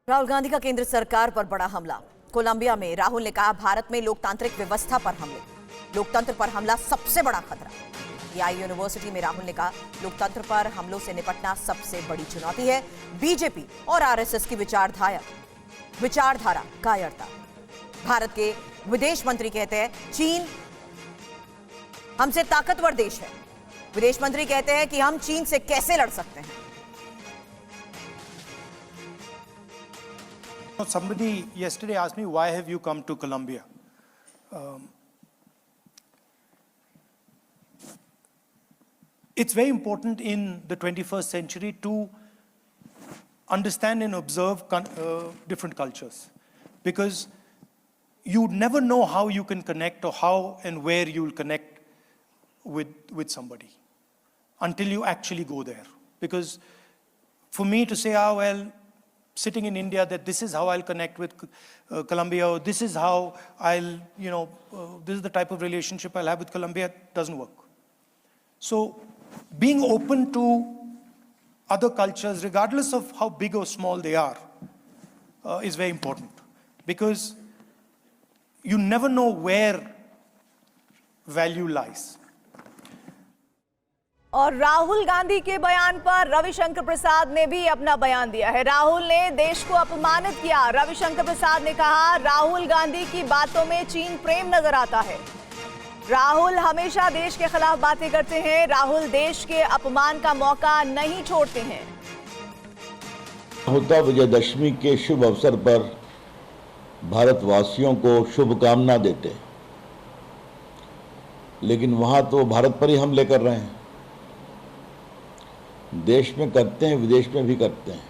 राहुल गांधी का केंद्र सरकार पर बड़ा हमला। कोलंबिया में राहुल ने कहा, भारत में लोकतांत्रिक व्यवस्था पर हमले, लोकतंत्र पर हमला सबसे बड़ा खतरा। यील यूनिवर्सिटी में राहुल ने कहा, लोकतंत्र पर हमलों से निपटना सबसे बड़ी चुनौती है। बीजेपी और आरएसएस की विचारधारा कायरता। भारत के विदेश मंत्री कहते हैं, चीन हमसे ताकतवर देश है। विदेश मंत्री कहते हैं कि हम चीन से कैसे लड़ सकते हैं। Somebody yesterday asked me, why have you come to Colombia? It's very important in the 21st century to understand and observe different cultures, because you never know how you can connect or how and where you will connect with somebody until you actually go there. Because for me to say, sitting in India, that this is how I'll connect with Colombia, or this is how I'll, this is the type of relationship I'll have with Colombia, doesn't work. So being open to other cultures, regardless of how big or small they are, is very important. Because you never know where value lies. और राहुल गांधी के बयान पर रविशंकर प्रसाद ने भी अपना बयान दिया है। राहुल ने देश को अपमानित किया। रविशंकर प्रसाद ने कहा, राहुल गांधी की बातों में चीन प्रेम नजर आता है। राहुल हमेशा देश के खिलाफ बातें करते हैं। राहुल देश के अपमान का मौका नहीं छोड़ते हैं। होता विजयदशमी के शुभ अवसर पर भारतवासियों को शुभकामना देते, लेकिन वहां तो भारत पर ही हमले कर रहे हैं। देश में करते हैं, विदेश में भी करते हैं।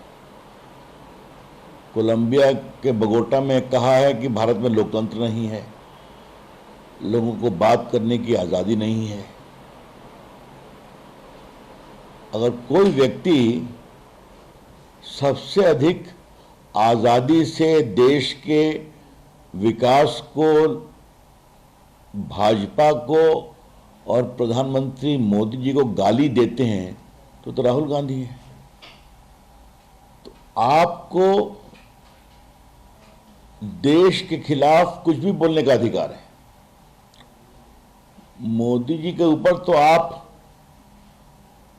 कोलंबिया के बगोटा में कहा है कि भारत में लोकतंत्र नहीं है, लोगों को बात करने की आज़ादी नहीं है। अगर कोई व्यक्ति सबसे अधिक आज़ादी से देश के विकास को, भाजपा को और प्रधानमंत्री मोदी जी को गाली देते हैं तो राहुल गांधी है। तो आपको देश के खिलाफ कुछ भी बोलने का अधिकार है। मोदी जी के ऊपर तो आप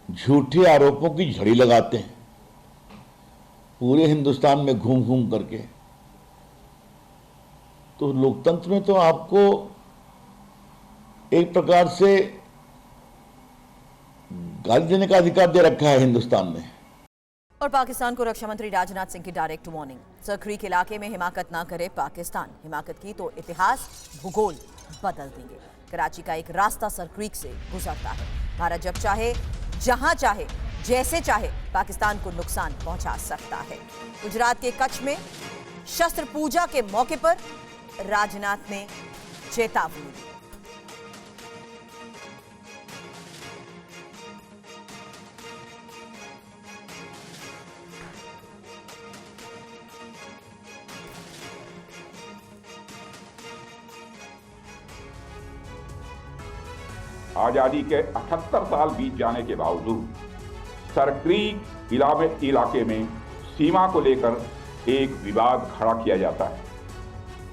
झूठे आरोपों की झड़ी लगाते हैं, पूरे हिंदुस्तान में घूम घूम करके। तो लोकतंत्र में तो आपको एक प्रकार से गाली देने का अधिकार दे रखा है हिंदुस्तान में। और पाकिस्तान को रक्षा मंत्री राजनाथ सिंह की डायरेक्ट वार्निंग। सरक्रीक इलाके में हिमाकत ना करे पाकिस्तान। हिमाकत की तो इतिहास भूगोल बदल देंगे। कराची का एक रास्ता सरक्रीक से गुजरता है। भारत जब चाहे, जहां चाहे, जैसे चाहे पाकिस्तान को नुकसान पहुंचा सकता है। गुजरात के कच्छ में शस्त्र पूजा के मौके पर राजनाथ ने चेतावनी दी। आजादी के 78 साल बीत जाने के बावजूद सरक्रीक इलाके में सीमा को लेकर एक विवाद खड़ा किया जाता है।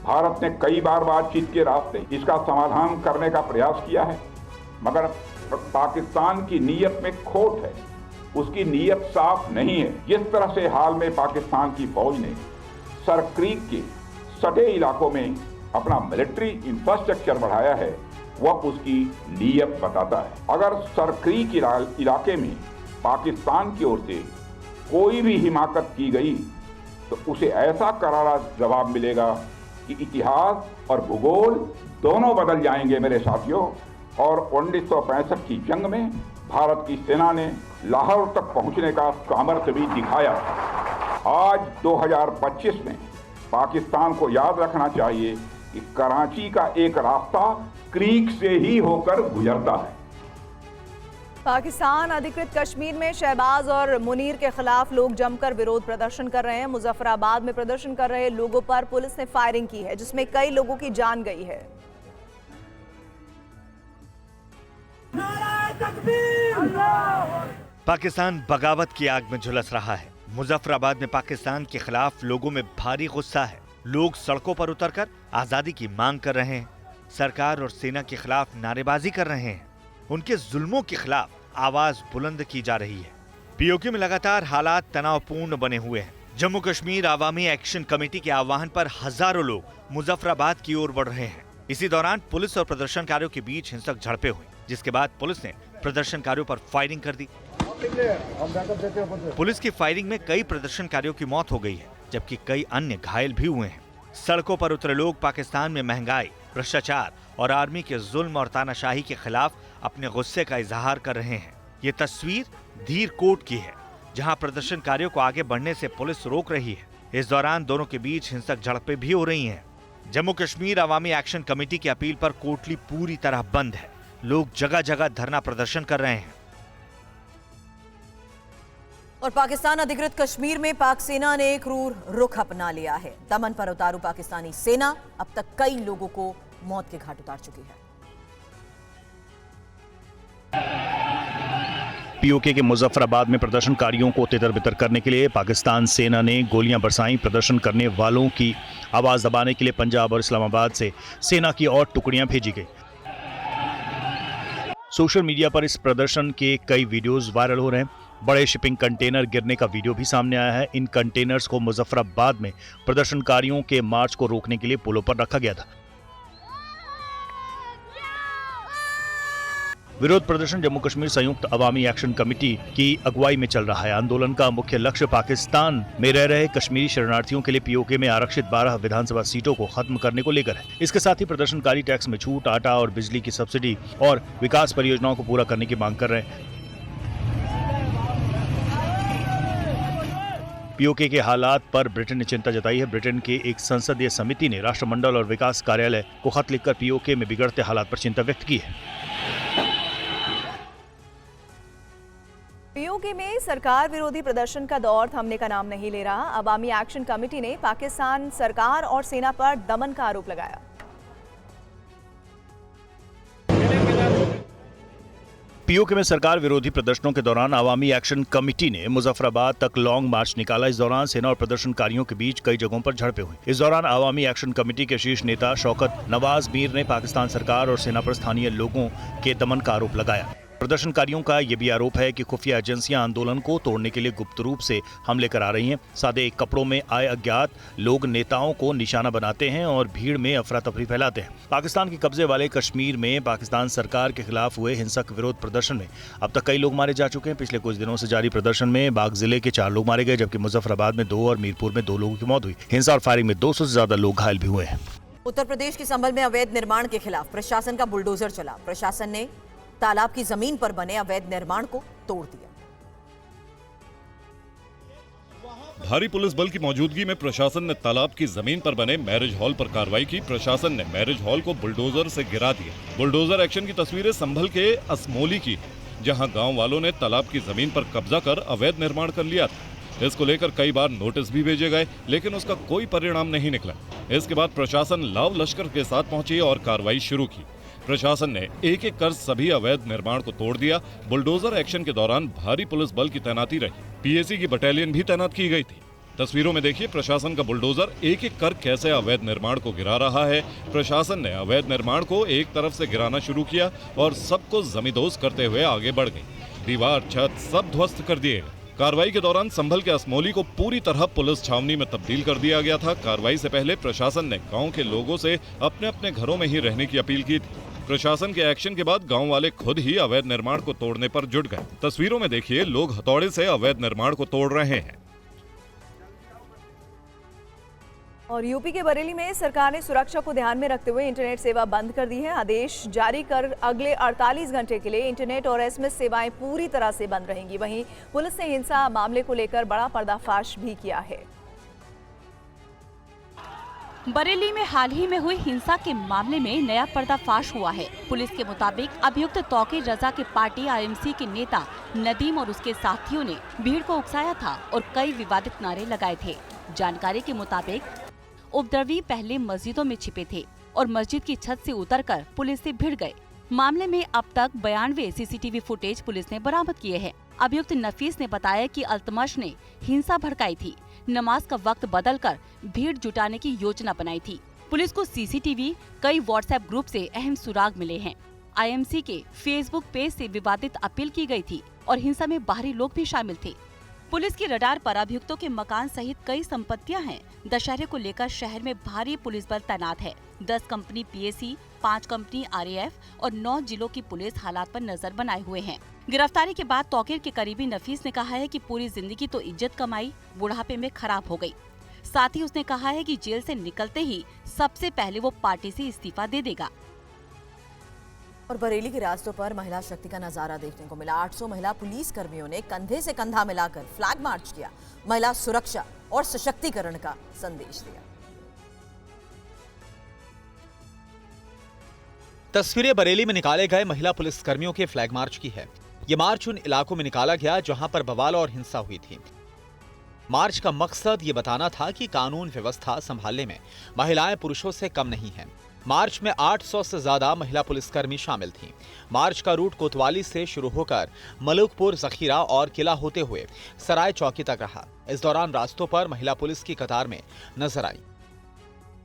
भारत ने कई बार बातचीत के रास्ते इसका समाधान करने का प्रयास किया है, मगर पाकिस्तान की नीयत में खोट है, उसकी नीयत साफ नहीं है। जिस तरह से हाल में पाकिस्तान की फौज ने सरक्रीक के सटे इलाकों में अपना मिलिट्री इंफ्रास्ट्रक्चर बढ़ाया है, वह उसकी नीयत बताता है। अगर सरक्रीक इलाके में पाकिस्तान की ओर से कोई भी हिमाकत की गई तो उसे ऐसा करारा जवाब मिलेगा कि इतिहास और भूगोल दोनों बदल जाएंगे मेरे साथियों। और 1965 की जंग में भारत की सेना ने लाहौर तक पहुंचने का सामर्थ्य भी दिखाया। आज 2025 में पाकिस्तान को याद रखना चाहिए कि कराची का एक रास्ता क्रीक से ही होकर गुजरता है। पाकिस्तान अधिकृत कश्मीर में शहबाज और मुनीर के खिलाफ लोग जमकर विरोध प्रदर्शन कर रहे हैं। मुजफ्फराबाद में प्रदर्शन कर रहे लोगों पर पुलिस ने फायरिंग की है, जिसमें कई लोगों की जान गई है। पाकिस्तान बगावत की आग में झुलस रहा है। मुजफ्फराबाद में पाकिस्तान के खिलाफ लोगों में भारी गुस्सा है। लोग सड़कों पर उतरकर आजादी की मांग कर रहे हैं। सरकार और सेना के खिलाफ नारेबाजी कर रहे हैं। उनके जुल्मों के खिलाफ आवाज बुलंद की जा रही है। पीओके में लगातार हालात तनावपूर्ण बने हुए हैं। जम्मू कश्मीर आवामी एक्शन कमेटी के आह्वान पर हजारों लोग मुजफ्फराबाद की ओर बढ़ रहे हैं। इसी दौरान पुलिस और प्रदर्शनकारियों के बीच हिंसक झड़पें हुई, जिसके बाद पुलिस ने प्रदर्शनकारियों पर फायरिंग कर दी। पुलिस की फायरिंग में कई प्रदर्शनकारियों की मौत हो गई है, जबकि कई अन्य घायल भी हुए हैं। सड़कों पर उतरे लोग पाकिस्तान में महंगाई, भ्रष्टाचार और आर्मी के जुल्म और तानाशाही के खिलाफ अपने गुस्से का इजहार कर रहे हैं। ये तस्वीर धीर कोट की है, जहां प्रदर्शनकारियों को आगे बढ़ने से पुलिस रोक रही है। इस दौरान दोनों के बीच हिंसक झड़पें भी हो रही हैं। जम्मू कश्मीर आवामी एक्शन कमेटी की अपील पर कोटली पूरी तरह बंद है। लोग जगह जगह धरना प्रदर्शन कर रहे हैं। और पाकिस्तान अधिकृत कश्मीर में पाक सेना ने क्रूर रुख अपना लिया है। दमन पर उतारू पाकिस्तानी सेना अब तक कई लोगों को मौत के घाट उतार चुकी है। पीओके के मुजफ्फराबाद में प्रदर्शनकारियों को तितर-बितर करने के लिए पाकिस्तान सेना ने गोलियां बरसाई। प्रदर्शन करने वालों की आवाज दबाने के लिए पंजाब और इस्लामाबाद से सेना की और टुकड़ियां भेजी गई। सोशल मीडिया पर इस प्रदर्शन के कई वीडियोस वायरल हो रहे हैं। बड़े शिपिंग कंटेनर गिरने का वीडियो भी सामने आया है। इन कंटेनर्स को मुजफ्फराबाद में प्रदर्शनकारियों के मार्च को रोकने के लिए पुलों पर रखा गया था। विरोध प्रदर्शन जम्मू कश्मीर संयुक्त अवामी एक्शन कमेटी की अगुवाई में चल रहा है। आंदोलन का मुख्य लक्ष्य पाकिस्तान में रह रहे कश्मीरी शरणार्थियों के लिए पीओके में आरक्षित 12 विधानसभा सीटों को खत्म करने को लेकर है। इसके साथ ही प्रदर्शनकारी टैक्स में छूट, आटा और बिजली की सब्सिडी और विकास परियोजनाओं को पूरा करने की मांग कर रहे हैं। पीओके के हालात पर ब्रिटेन ने चिंता जताई है। ब्रिटेन के एक संसदीय समिति ने राष्ट्रमंडल और विकास कार्यालय को खत लिखकर पीओके में बिगड़ते हालात पर चिंता व्यक्त की है। पीओके में सरकार विरोधी प्रदर्शन का दौर थमने का नाम नहीं ले रहा। अवामी एक्शन कमेटी ने पाकिस्तान सरकार और सेना पर दमन का आरोप लगाया। पीओके में सरकार विरोधी प्रदर्शनों के दौरान अवामी एक्शन कमेटी ने मुजफ्फराबाद तक लॉन्ग मार्च निकाला। इस दौरान सेना और प्रदर्शनकारियों के बीच कई जगहों पर झड़पें हुई। इस दौरान अवामी एक्शन कमेटी के शीर्ष नेता शौकत नवाज मीर ने पाकिस्तान सरकार और सेना पर स्थानीय लोगों के दमन का आरोप लगाया। प्रदर्शनकारियों का यह भी आरोप है कि खुफिया एजेंसियां आंदोलन को तोड़ने के लिए गुप्त रूप से हमले करा रही हैं। सादे कपड़ों में आए अज्ञात लोग नेताओं को निशाना बनाते हैं और भीड़ में अफरा तफरी फैलाते हैं। पाकिस्तान के कब्जे वाले कश्मीर में पाकिस्तान सरकार के खिलाफ हुए हिंसक विरोध प्रदर्शन में अब तक कई लोग मारे जा चुके हैं। पिछले कुछ दिनों से जारी प्रदर्शन में बाग जिले के 4 लोग मारे गए, जबकि मुजफ्फराबाद में 2 और मीरपुर में 2 लोगों की मौत हुई। हिंसा और फायरिंग में 200 से ज्यादा लोग घायल भी हुए हैं। उत्तर प्रदेश के संभल में अवैध निर्माण के खिलाफ प्रशासन का बुलडोजर चला। प्रशासन ने तालाब की जमीन पर बने अवैध निर्माण को तोड़ दिया। भारी पुलिस बल की मौजूदगी में प्रशासन ने तालाब की जमीन पर बने मैरिज हॉल पर कार्रवाई की। प्रशासन ने मैरिज हॉल को बुलडोजर से गिरा दिया। बुलडोजर एक्शन की तस्वीरें संभल के असमोली की, जहां गांव वालों ने तालाब की जमीन पर कब्जा कर अवैध निर्माण कर लिया था। इसको लेकर कई बार नोटिस भी भेजे गए, लेकिन उसका कोई परिणाम नहीं निकला। इसके बाद प्रशासन लाव लश्कर के साथ पहुंची और कार्रवाई शुरू की। प्रशासन ने एक एक कर सभी अवैध निर्माण को तोड़ दिया। बुलडोजर एक्शन के दौरान भारी पुलिस बल की तैनाती रही। पीएसी की बटालियन भी तैनात की गई थी। तस्वीरों में देखिए प्रशासन का बुलडोजर एक एक कर कैसे अवैध निर्माण को गिरा रहा है। प्रशासन ने अवैध निर्माण को एक तरफ से गिराना शुरू किया और सबको जमींदोज करते हुए आगे बढ़ गई। दीवार, छत सब ध्वस्त कर दिए गए। कार्रवाई के दौरान संभल के असमोली को पूरी तरह पुलिस छावनी में तब्दील कर दिया गया था। कार्रवाई से पहले प्रशासन ने गांव के लोगों से अपने अपने घरों में ही रहने की अपील की थी। प्रशासन के एक्शन के बाद गांव वाले खुद ही अवैध निर्माण को तोड़ने पर जुट गए। तस्वीरों में देखिए लोग हथौड़े से अवैध निर्माण को तोड़ रहे हैं। और यूपी के बरेली में सरकार ने सुरक्षा को ध्यान में रखते हुए इंटरनेट सेवा बंद कर दी है। आदेश जारी कर अगले 48 घंटे के लिए इंटरनेट और एसएमएस सेवाएं पूरी तरह से बंद रहेंगी। वहीं पुलिस ने हिंसा मामले को लेकर बड़ा पर्दाफाश भी किया है। बरेली में हाल ही में हुई हिंसा के मामले में नया पर्दाफाश हुआ है। पुलिस के मुताबिक अभियुक्त तौकीर रजा के पार्टी आईएमसी के नेता नदीम और उसके साथियों ने भीड़ को उकसाया था और कई विवादित नारे लगाए थे। जानकारी के मुताबिक उपद्रवी पहले मस्जिदों में छिपे थे और मस्जिद की छत से उतरकर पुलिस से भिड़ गए। मामले में अब तक 92 सीसीटीवी फुटेज पुलिस ने बरामद किए हैं। अभियुक्त नफीस ने बताया कि अल्तमश ने हिंसा भड़काई थी, नमाज का वक्त बदलकर भीड़ जुटाने की योजना बनाई थी। पुलिस को सीसीटीवी, कई व्हाट्सएप ग्रुप से अहम सुराग मिले हैं। आईएमसी के फेसबुक पेज से विवादित अपील की गई थी और हिंसा में बाहरी लोग भी शामिल थे। पुलिस की रडार पर अभियुक्तों के मकान सहित कई संपत्तियां हैं। दशहरे को लेकर शहर में भारी पुलिस बल तैनात है। 10 कंपनी पीएसी, 5 कंपनी आरएएफ और 9 जिलों की पुलिस हालात पर नजर बनाए हुए हैं। गिरफ्तारी के बाद तौकीर के करीबी नफीस ने कहा है कि पूरी जिंदगी तो इज्जत कमाई, बुढ़ापे में खराब हो गई। साथ ही उसने कहा है कि जेल से निकलते ही सबसे पहले वो पार्टी से इस्तीफा दे देगा। और बरेली के रास्तों पर महिला शक्ति का नजारा देखने को मिला। 800 महिला पुलिस कर्मियों ने कंधे से कंधा मिलाकर फ्लैग मार्च किया, महिला सुरक्षा और सशक्तिकरण का संदेश दिया। तस्वीरें बरेली में निकाले गए महिला पुलिस कर्मियों के फ्लैग मार्च की है। ये मार्च उन इलाकों में निकाला गया जहां पर बवाल और हिंसा हुई थी। मार्च का मकसद ये बताना था कि कानून व्यवस्था संभालने में महिलाएं पुरुषों से कम नहीं हैं। मार्च में 800 से ज्यादा महिला पुलिसकर्मी शामिल थीं। मार्च का रूट कोतवाली से शुरू होकर मलुकपुर, जखीरा और किला होते हुए सराय चौकी तक रहा। इस दौरान रास्तों पर महिला पुलिस की कतार में नजर आई।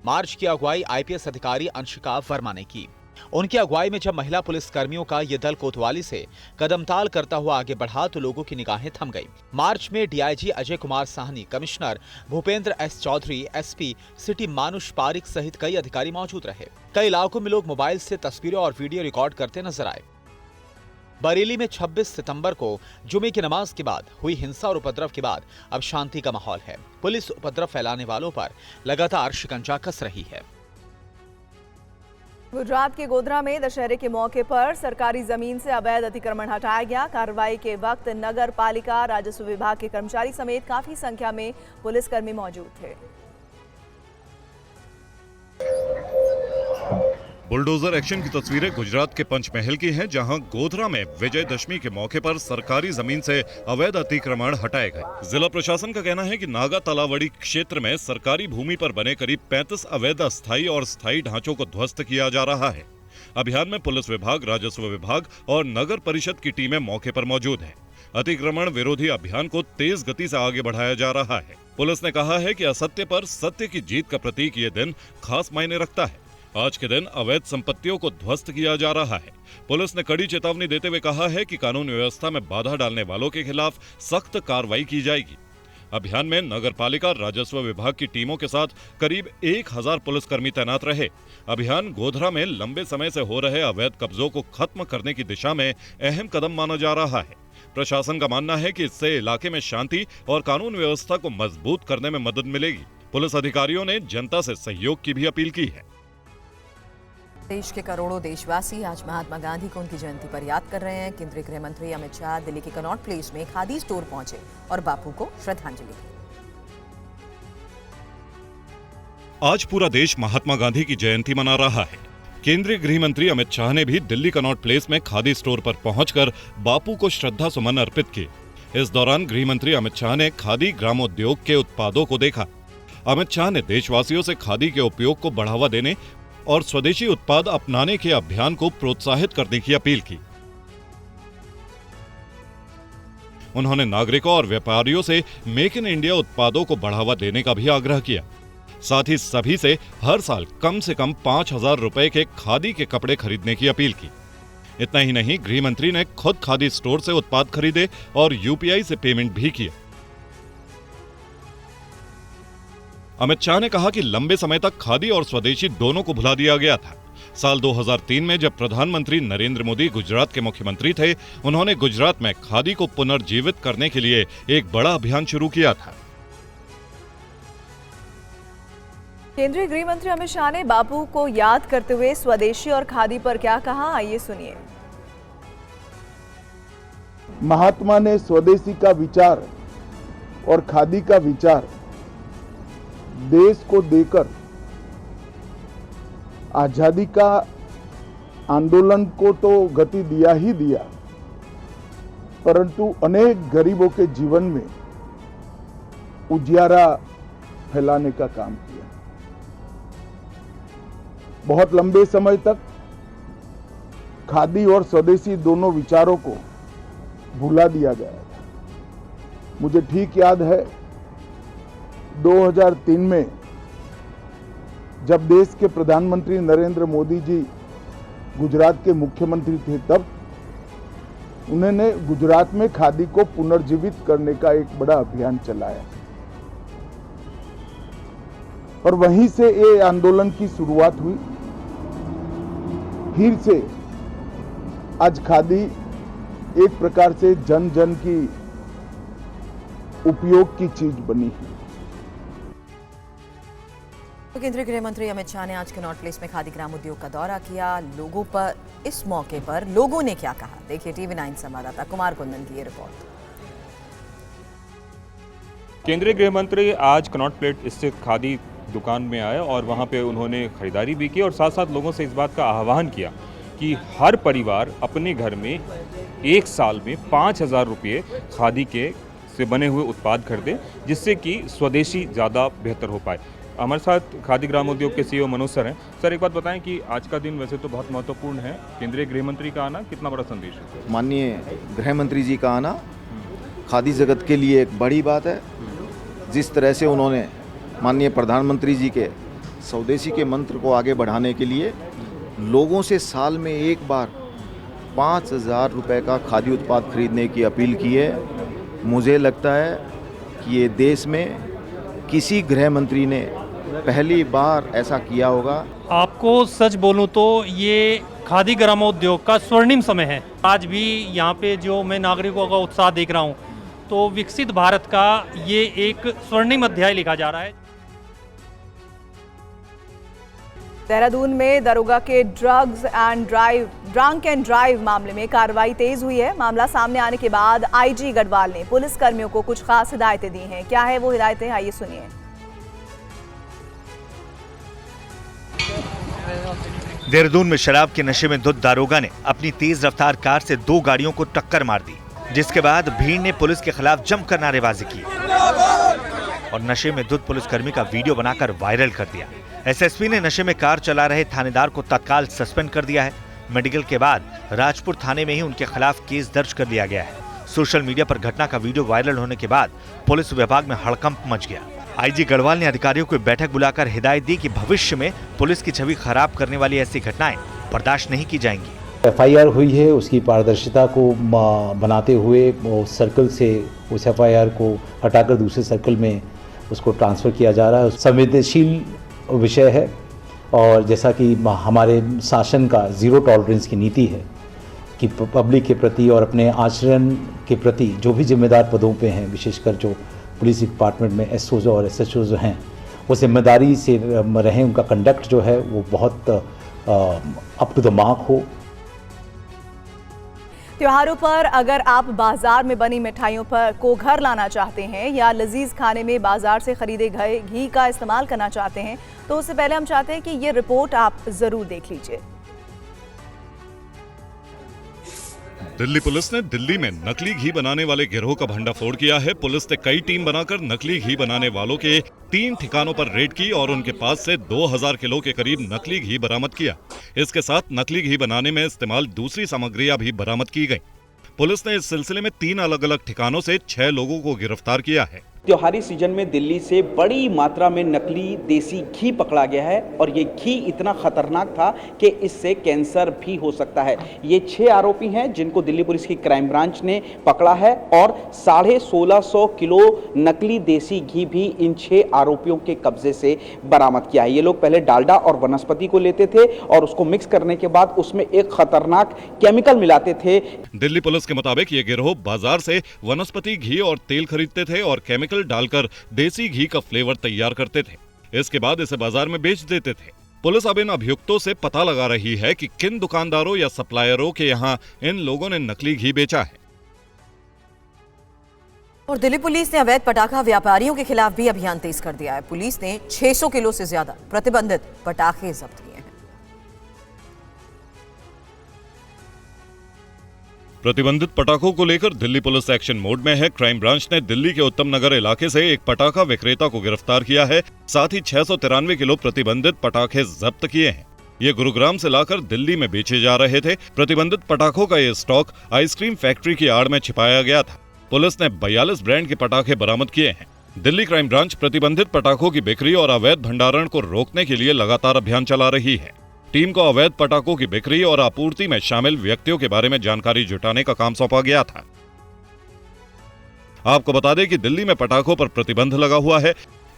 मार्च की अगुवाई आईपीएस अधिकारी अंशिका वर्मा ने की। उनकी अगुवाई में जब महिला पुलिस कर्मियों का ये दल कोतवाली से कदमताल करता हुआ आगे बढ़ा तो लोगों की निगाहें थम गई। मार्च में DIG Ajay Kumar Sahni, commissioner Bhupendra S Chaudhary, SP city Manush Parik सहित कई अधिकारी मौजूद रहे। कई इलाकों में लोग मोबाइल से तस्वीरें और वीडियो रिकॉर्ड करते नजर आए। बरेली में 26 सितंबर को जुमे की नमाज के बाद हुई हिंसा और उपद्रव के बाद अब शांति का माहौल है। पुलिस उपद्रव फैलाने वालों पर लगातार शिकंजा कस रही है। गुजरात के गोधरा में दशहरे के मौके पर सरकारी जमीन से अवैध अतिक्रमण हटाया गया। कार्रवाई के वक्त नगर पालिका, राजस्व विभाग के कर्मचारी समेत काफी संख्या में पुलिसकर्मी मौजूद थे। बुलडोजर एक्शन की तस्वीरें गुजरात के पंचमहल की हैं, जहां गोधरा में विजयदशमी के मौके पर सरकारी जमीन से अवैध अतिक्रमण हटाए गए। जिला प्रशासन का कहना है कि नागा तलावड़ी क्षेत्र में सरकारी भूमि पर बने करीब 35 अवैध अस्थायी और स्थायी ढांचों को ध्वस्त किया जा रहा है। अभियान में पुलिस विभाग, राजस्व विभाग और नगर परिषद की टीमें मौके पर मौजूद है। अतिक्रमण विरोधी अभियान को तेज गति से आगे बढ़ाया जा रहा है। पुलिस ने कहा है कि असत्य पर सत्य की जीत का प्रतीक ये दिन खास मायने रखता है। आज के दिन अवैध संपत्तियों को ध्वस्त किया जा रहा है। पुलिस ने कड़ी चेतावनी देते हुए कहा है कि कानून व्यवस्था में बाधा डालने वालों के खिलाफ सख्त कार्रवाई की जाएगी। अभियान में नगर पालिका, राजस्व विभाग की टीमों के साथ करीब 1000 पुलिसकर्मी तैनात रहे। अभियान गोधरा में लंबे समय से हो रहे अवैध कब्जों को खत्म करने की दिशा में अहम कदम माना जा रहा है। प्रशासन का मानना है कि इससे इलाके में शांति और कानून व्यवस्था को मजबूत करने में मदद मिलेगी। पुलिस अधिकारियों ने जनता से सहयोग की भी अपील की है। देश के करोड़ों देशवासी आज महात्मा गांधी को उनकी जयंती पर याद कर रहे हैं। केंद्रीय गृह मंत्री अमित शाह दिल्ली के कनॉट प्लेस में खादी स्टोर पहुंचे और बापू को श्रद्धांजलि दी। आज पूरा देश महात्मा गांधी की जयंती मना रहा है। केंद्रीय गृह मंत्री अमित शाह ने भी दिल्ली कनॉट प्लेस में खादी स्टोर पर पहुंचकर बापू को श्रद्धा सुमन अर्पित किए। इस दौरान गृह मंत्री अमित शाह ने खादी ग्रामोद्योग के उत्पादों को देखा। अमित शाह ने देशवासियों से खादी के उपयोग को बढ़ावा देने और स्वदेशी उत्पाद अपनाने के अभियान को प्रोत्साहित करने की अपील की। उन्होंने नागरिकों और व्यापारियों से मेक इन इंडिया उत्पादों को बढ़ावा देने का भी आग्रह किया। साथ ही सभी से हर साल कम से कम 5000 रुपए के खादी के कपड़े खरीदने की अपील की। इतना ही नहीं, गृह मंत्री ने खुद खादी स्टोर से उत्पाद खरीदे और यूपीआई से पेमेंट भी किया। अमित शाह ने कहा कि लंबे समय तक खादी और स्वदेशी दोनों को भुला दिया गया था। साल 2003 में जब प्रधानमंत्री नरेंद्र मोदी गुजरात के मुख्यमंत्री थे, उन्होंने गुजरात में खादी को पुनर्जीवित करने के लिए एक बड़ा अभियान शुरू किया था। केंद्रीय गृह मंत्री अमित शाह ने बापू को याद करते हुए स्वदेशी और खादी पर क्या कहा, आइए सुनिए। महात्मा ने स्वदेशी का विचार और खादी का विचार देश को देकर आजादी का आंदोलन को तो गति दिया ही दिया, परंतु अनेक गरीबों के जीवन में उजियारा फैलाने का काम किया। बहुत लंबे समय तक खादी और स्वदेशी दोनों विचारों को भुला दिया गया था। मुझे ठीक याद है 2003 में जब देश के प्रधानमंत्री नरेंद्र मोदी जी गुजरात के मुख्यमंत्री थे, तब उन्होंने गुजरात में खादी को पुनर्जीवित करने का एक बड़ा अभियान चलाया और वहीं से ये आंदोलन की शुरुआत हुई। फिर से आज खादी एक प्रकार से जन जन की उपयोग की चीज बनी है। तो केंद्रीय गृह मंत्री अमित शाह ने आज कनॉट प्लेस में खादी ग्राम उद्योग का दौरा किया। लोगों पर इस मौके पर लोगों ने क्या कहा, देखिए TV9 संवाददाता कुमार कुंदन की ये रिपोर्ट। केंद्रीय गृह मंत्री आज कनॉट प्लेस स्थित खादी दुकान में आए और वहां पे उन्होंने खरीदारी भी की और साथ साथ लोगों से इस बात का आह्वान किया कि हर परिवार अपने घर में एक साल में 5,000 रुपये खादी के से बने हुए उत्पाद खरीदे, जिससे कि स्वदेशी ज़्यादा बेहतर हो पाए। हमारे साथ खादी ग्राम उद्योग के CEO मनोज सर हैं। सर, एक बात बताएं कि आज का दिन वैसे तो बहुत महत्वपूर्ण है, केंद्रीय गृह मंत्री का आना कितना बड़ा संदेश है? माननीय गृह मंत्री जी का आना खादी जगत के लिए एक बड़ी बात है। जिस तरह से उन्होंने माननीय प्रधानमंत्री जी के स्वदेशी के मंत्र को आगे बढ़ाने के लिए लोगों से साल में एक बार 5,000 रुपये का खादी उत्पाद खरीदने की अपील की है, मुझे लगता है कि ये देश में किसी गृह मंत्री ने पहली बार ऐसा किया होगा। आपको सच बोलूं तो ये खादी ग्रामोद्योग का स्वर्णिम समय है। आज भी यहाँ पे जो मैं नागरिकों का उत्साह देख रहा हूँ, तो विकसित भारत का ये एक स्वर्णिम अध्याय लिखा जा रहा है। देहरादून में दरोगा के ड्रंक एंड ड्राइव मामले में कार्रवाई तेज हुई है। मामला सामने आने के बाद IG गढ़वाल ने पुलिस कर्मियों को कुछ खास हिदायतें दी हैं। क्या है वो हिदायतें, आइए सुनिए। देहरादून में शराब के नशे में धुत दारोगा ने अपनी तेज रफ्तार कार से 2 गाड़ियों को टक्कर मार दी, जिसके बाद भीड़ ने पुलिस के खिलाफ जमकर नारेबाजी की और नशे में धुत पुलिसकर्मी का वीडियो बनाकर वायरल कर दिया। SSP ने नशे में कार चला रहे थानेदार को तत्काल सस्पेंड कर दिया है। मेडिकल के बाद राजपुर थाने में ही उनके खिलाफ केस दर्ज कर लिया गया है। सोशल मीडिया पर घटना का वीडियो वायरल होने के बाद पुलिस विभाग में हड़कंप मच गया। IG गढ़वाल ने अधिकारियों को बैठक बुलाकर हिदायत दी कि भविष्य में पुलिस की छवि खराब करने वाली ऐसी घटनाएं बर्दाश्त नहीं की जाएंगी। FIR हुई है, उसकी पारदर्शिता को बनाते हुए सर्कल से उस FIR को हटाकर दूसरे सर्कल में उसको ट्रांसफ़र किया जा रहा है। संवेदनशील विषय है और जैसा कि हमारे शासन का ज़ीरो टॉलरेंस की नीति है कि पब्लिक के प्रति और अपने आचरण के प्रति जो भी जिम्मेदार पदों पे हैं, विशेषकर जो पुलिस डिपार्टमेंट में SOs और SHOs हैं, वो जिम्मेदारी से रहें, उनका कंडक्ट जो है वो बहुत अप टू द मार्क हो। त्योहारों पर अगर आप बाजार में बनी मिठाइयों को घर लाना चाहते हैं या लजीज खाने में बाजार से खरीदे गए घी का इस्तेमाल करना चाहते हैं, तो उससे पहले हम चाहते हैं कि ये रिपोर्ट आप जरूर देख लीजिए। दिल्ली पुलिस ने दिल्ली में नकली घी बनाने वाले गिरोह का भंडाफोड़ किया है। पुलिस ने कई टीम बनाकर नकली घी बनाने वालों के 3 ठिकानों पर रेड की और उनके पास से 2000 किलो के करीब नकली घी बरामद किया। इसके साथ नकली घी बनाने में इस्तेमाल दूसरी सामग्रियां भी बरामद की गई। पुलिस ने इस सिलसिले में 3 अलग अलग ठिकानों से 6 लोगों को गिरफ्तार किया है। त्योहारी सीजन में दिल्ली से बड़ी मात्रा में नकली देसी घी पकड़ा गया है और ये घी इतना खतरनाक था कि इससे कैंसर भी हो सकता है। ये 6 आरोपी हैं जिनको दिल्ली पुलिस की क्राइम ब्रांच ने पकड़ा है और 1650 किलो नकली देसी घी भी इन 6 आरोपियों के कब्जे से बरामद किया है। ये लोग पहले डालडा और वनस्पति को लेते थे और उसको मिक्स करने के बाद उसमें एक खतरनाक केमिकल मिलाते थे। दिल्ली पुलिस के मुताबिक ये गिरोह बाजार से वनस्पति घी और तेल खरीदते थे और केमिकल डालकर देसी घी का फ्लेवर तैयार करते थे। इसके बाद इसे बाजार में बेच देते थे। पुलिस अब इन अभियुक्तों से पता लगा रही है कि किन दुकानदारों या सप्लायरों के यहाँ इन लोगों ने नकली घी बेचा है। और दिल्ली पुलिस ने अवैध पटाखा व्यापारियों के खिलाफ भी अभियान तेज कर दिया है। पुलिस ने 600 किलो से ज्यादा प्रतिबंधित पटाखे जब्त किए हैं। प्रतिबंधित पटाखों को लेकर दिल्ली पुलिस एक्शन मोड में है। क्राइम ब्रांच ने दिल्ली के उत्तम नगर इलाके से एक पटाखा विक्रेता को गिरफ्तार किया है। साथ ही 693 किलो प्रतिबंधित पटाखे जब्त किए हैं। ये गुरुग्राम से लाकर दिल्ली में बेचे जा रहे थे। प्रतिबंधित पटाखों का ये स्टॉक आइसक्रीम फैक्ट्री की आड़ में छिपाया गया था। पुलिस ने 42 ब्रांड के पटाखे बरामद किए हैं। दिल्ली क्राइम ब्रांच प्रतिबंधित पटाखों की बिक्री और अवैध भंडारण को रोकने के लिए लगातार अभियान चला रही है। टीम को अवैध पटाखों की बिक्री और आपूर्ति में शामिल व्यक्तियों के बारे में जानकारी जुटाने का काम सौंपा गया था। आपको बता दें कि दिल्ली में पटाखों पर प्रतिबंध लगा हुआ है।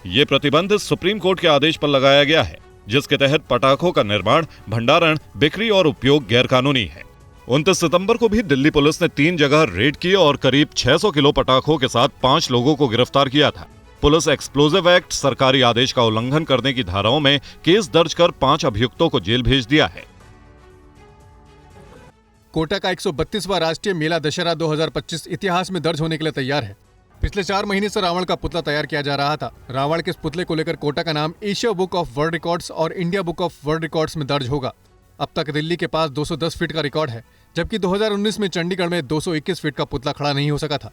ये प्रतिबंध सुप्रीम कोर्ट के आदेश पर लगाया गया है, जिसके तहत पटाखों का निर्माण, भंडारण, बिक्री और उपयोग गैरकानूनी है। 29 सितंबर को भी दिल्ली पुलिस ने 3 जगह रेड की और करीब 600 किलो पटाखों के साथ 5 लोगों को गिरफ्तार किया था। पुलिस एक्सप्लोजिव एक्ट, सरकारी आदेश का उल्लंघन करने की धाराओं में केस दर्ज कर 5 अभियुक्तों को जेल भेज दिया है। कोटा का 132वां राष्ट्रीय मेला दशहरा 2025 इतिहास में दर्ज होने के लिए तैयार है। पिछले 4 महीने से रावण का पुतला तैयार किया जा रहा था। रावण के इस पुतले को लेकर कोटा का नाम Asia book of world records और India book of world records में दर्ज होगा। अब तक दिल्ली के पास 210 फीट का रिकॉर्ड है, जबकि 2019 में चंडीगढ़ में 221 फीट का पुतला खड़ा नहीं हो सका था।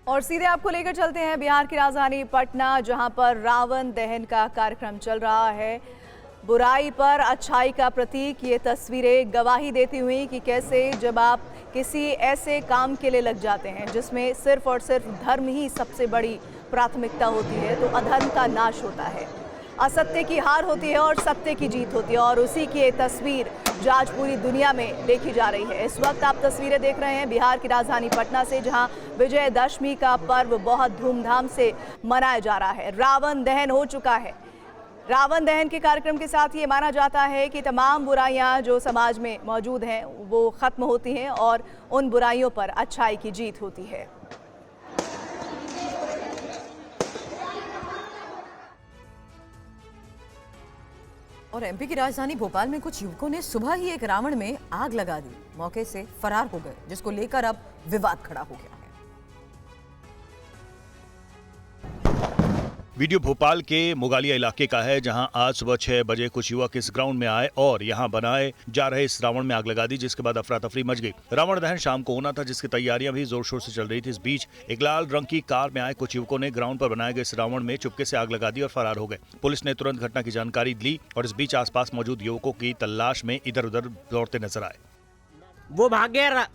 और सीधे आपको लेकर चलते हैं बिहार की राजधानी पटना, जहां पर रावण दहन का कार्यक्रम चल रहा है। बुराई पर अच्छाई का प्रतीक ये तस्वीरें गवाही देती हुई कि कैसे जब आप किसी ऐसे काम के लिए लग जाते हैं जिसमें सिर्फ और सिर्फ धर्म ही सबसे बड़ी प्राथमिकता होती है, तो अधर्म का नाश होता है, असत्य की हार होती है और सत्य की जीत होती है। और उसी की ये तस्वीर जो आज पूरी दुनिया में देखी जा रही है। इस वक्त आप तस्वीरें देख रहे हैं बिहार की राजधानी पटना से, जहां विजयदशमी का पर्व बहुत धूमधाम से मनाया जा रहा है। रावण दहन हो चुका है। रावण दहन के कार्यक्रम के साथ ये माना जाता है कि तमाम बुराइयां जो समाज में मौजूद हैं वो खत्म होती हैं और उन बुराइयों पर अच्छाई की जीत होती है। और एमपी की राजधानी भोपाल में कुछ युवकों ने सुबह ही एक रावण में आग लगा दी, मौके से फरार हो गए, जिसको लेकर अब विवाद खड़ा हो गया है। वीडियो भोपाल के मुगालिया इलाके का है, जहां आज सुबह 6 बजे कुछ युवक इस ग्राउंड में आए और यहां बनाए जा रहे इस रावण में आग लगा दी, जिसके बाद अफरा तफरी मच गई। रावण दहन शाम को होना था, जिसकी तैयारियां भी जोर शोर से चल रही थी। इस बीच एक लाल रंग की कार में आए कुछ युवकों ने ग्राउंड पर बनाए गए इस रावण में चुपके से आग लगा दी और फरार हो गए। पुलिस ने तुरंत घटना की जानकारी ली और इस बीच आसपास मौजूद युवकों की तलाश में इधर उधर दौड़ते नजर आए। वो भाग गया,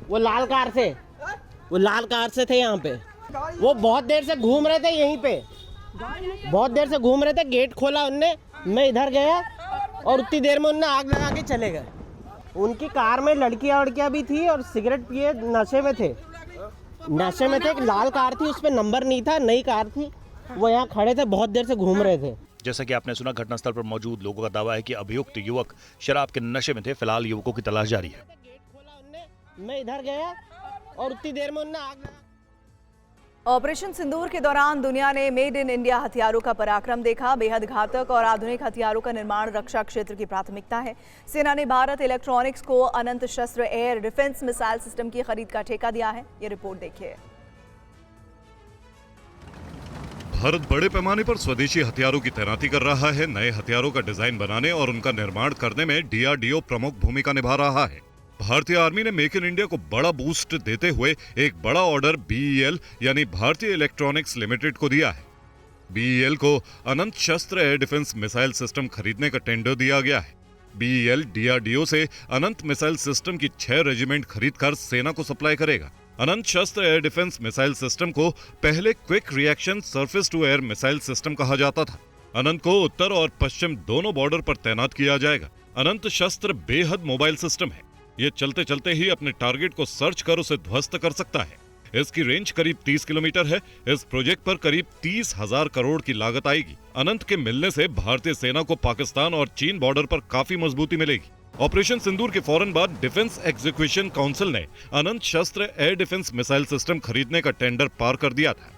वो लाल कार से थे यहाँ पे। वो बहुत देर से घूम रहे थे यहीं पे, बहुत देर से घूम रहे थे। गेट खोला उनने, मैं इधर गया और उतनी देर में उनने आग लगा के चले गए। उनकी कार में लड़कियां भी थी और सिगरेट पिए नशे में थे। एक लाल कार थी, उस पर नंबर नहीं था, नई कार थी। वो यहाँ खड़े थे, बहुत देर से घूम रहे थे। जैसा कि आपने सुना, घटनास्थल पर मौजूद लोगों का दावा है कि अभियुक्त युवक शराब के नशे में थे। फिलहाल युवकों की तलाश जारी है। गेट खोला उनने, मैं इधर गया और उतनी देर में उनने आग लगा। ऑपरेशन सिंदूर के दौरान दुनिया ने मेड इन इंडिया हथियारों का पराक्रम देखा। बेहद घातक और आधुनिक हथियारों का निर्माण रक्षा क्षेत्र की प्राथमिकता है। सेना ने भारत इलेक्ट्रॉनिक्स को अनंत शस्त्र एयर डिफेंस मिसाइल सिस्टम की खरीद का ठेका दिया है। ये रिपोर्ट देखिए। भारत बड़े पैमाने पर स्वदेशी हथियारों की तैनाती कर रहा है। नए हथियारों का डिजाइन बनाने और उनका निर्माण करने में DRDO प्रमुख भूमिका निभा रहा है। भारतीय आर्मी ने मेक इन इंडिया को बड़ा बूस्ट देते हुए एक बड़ा ऑर्डर BEL यानी भारतीय इलेक्ट्रॉनिक्स लिमिटेड को दिया है। BEL को अनंत शस्त्र एयर डिफेंस मिसाइल सिस्टम खरीदने का टेंडर दिया गया है। BEL DRDO से अनंत मिसाइल सिस्टम की 6 रेजिमेंट खरीदकर सेना को सप्लाई करेगा। अनंत शस्त्र एयर डिफेंस मिसाइल सिस्टम को पहले quick reaction surface to air missile system कहा जाता था। अनंत को उत्तर और पश्चिम दोनों बॉर्डर पर तैनात किया जाएगा। अनंत शस्त्र बेहद मोबाइल सिस्टम है। ये चलते चलते ही अपने टारगेट को सर्च कर उसे ध्वस्त कर सकता है। इसकी रेंज करीब 30 किलोमीटर है। इस प्रोजेक्ट पर करीब 30,000 करोड़ की लागत आएगी। अनंत के मिलने से भारतीय सेना को पाकिस्तान और चीन बॉर्डर पर काफी मजबूती मिलेगी। ऑपरेशन सिंदूर के फौरन बाद डिफेंस एग्जीक्यूशन काउंसिल ने अनंत शस्त्र एयर डिफेंस मिसाइल सिस्टम खरीदने का टेंडर पार कर दिया था।